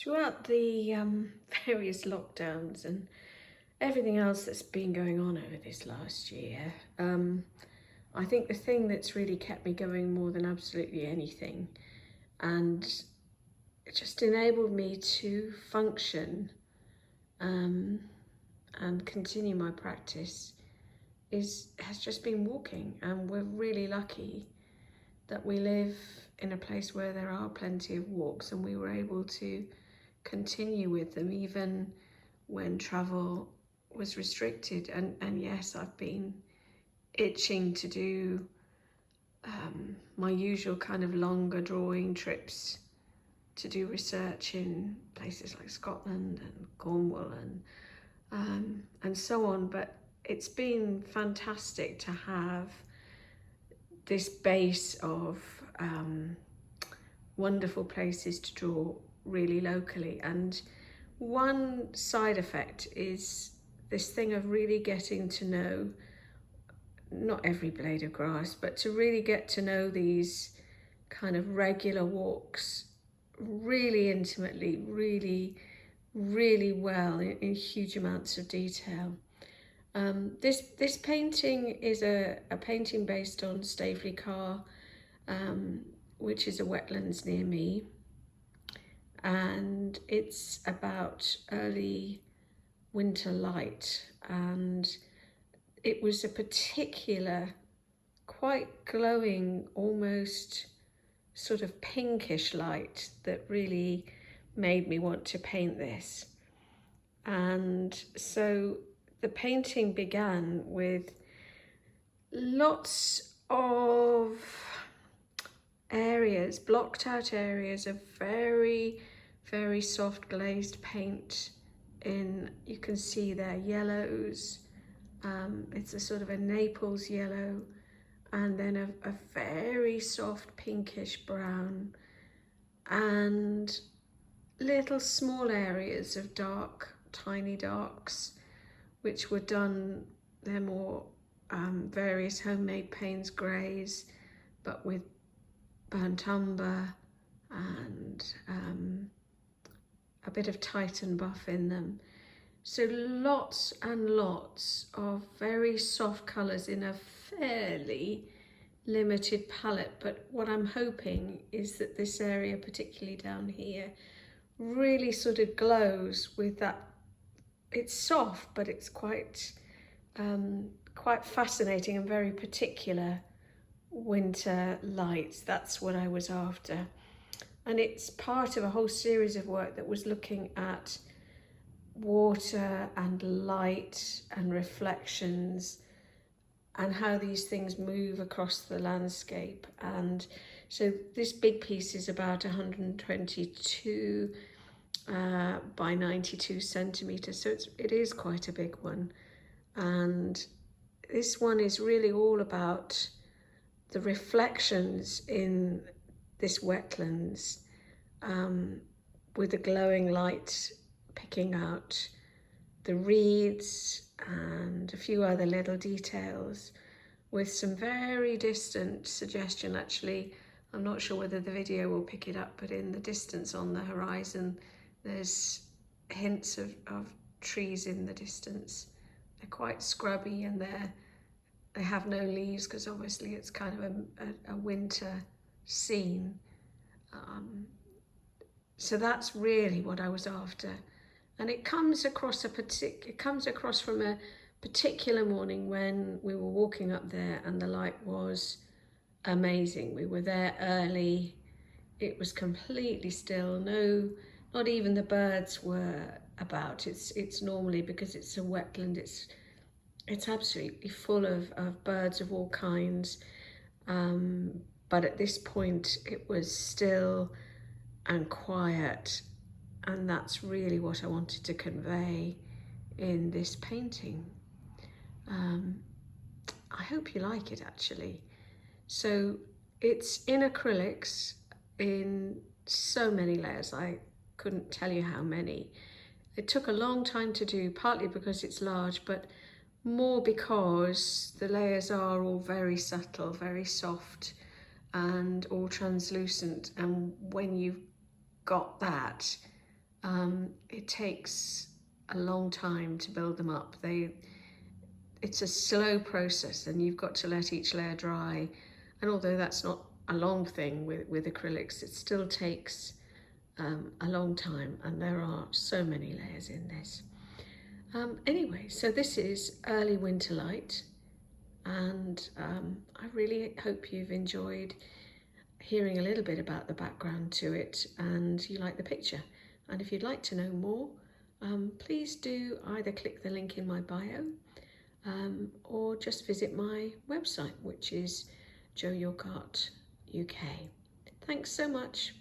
Throughout the various lockdowns and everything else that's been going on over this last year, I think the thing that's really kept me going more than absolutely anything, and it just enabled me to function um, and continue my practice, has just been walking. And we're really lucky that we live in a place where there are plenty of walks, and we were able to continue with them even when travel was restricted. And yes, I've been itching to do my usual kind of longer drawing trips to do research in places like Scotland and Cornwall and so on. But it's been fantastic to have this base of wonderful places to draw really locally. And one side effect is this thing of really getting to know not every blade of grass, but to really get to know these kind of regular walks really intimately, really well in huge amounts of detail. This painting is a painting based on Staveley Carr, which is a wetlands near me, and it's about early winter light, and it was a particular, quite glowing, almost sort of pinkish light that really made me want to paint this. And so the painting began with lots of areas, blocked out areas of very soft glazed paint in, you can see there, yellows. It's a sort of a Naples yellow, and then a very soft pinkish brown, and little small areas of dark, tiny darks, which were done, they're more various homemade Payne's greys, but with burnt umber and a bit of Titan buff in them. So lots and lots of very soft colours in a fairly limited palette. But what I'm hoping is that this area, particularly down here, really sort of glows with that. It's soft, but it's quite fascinating and very particular winter lights. That's what I was after. And it's part of a whole series of work that was looking at water and light and reflections and how these things move across the landscape. And so this big piece is about 122 by 92 centimeters, so it is quite a big one. And this one is really all about the reflections in this wetlands, with the glowing light picking out the reeds and a few other little details, with some very distant suggestion. Actually, I'm not sure whether the video will pick it up, but in the distance on the horizon there's hints of trees in the distance. They're quite scrubby, and they have no leaves because obviously it's kind of a winter scene. So that's really what I was after. And it comes across from a particular morning when we were walking up there, and the light was amazing. We were there early. It was completely still. No, not even the birds were about. It's normally, because it's a wetland, it's absolutely full of birds of all kinds. But at this point it was still and quiet, and that's really what I wanted to convey in this painting. I hope you like it, actually. So it's in acrylics in so many layers. I couldn't tell you how many. It took a long time to do, partly because it's large, but more because the layers are all very subtle, very soft, and all translucent. And when you've got that, It takes a long time to build them up. It's a slow process, and you've got to let each layer dry. And although that's not a long thing with acrylics, it still takes a long time, and there are so many layers in this. Anyway, so this is Early Winter Light, and I really hope you've enjoyed hearing a little bit about the background to it and you like the picture. And if you'd like to know more, please do either click the link in my bio or just visit my website, which is Jo York Art UK. Thanks so much.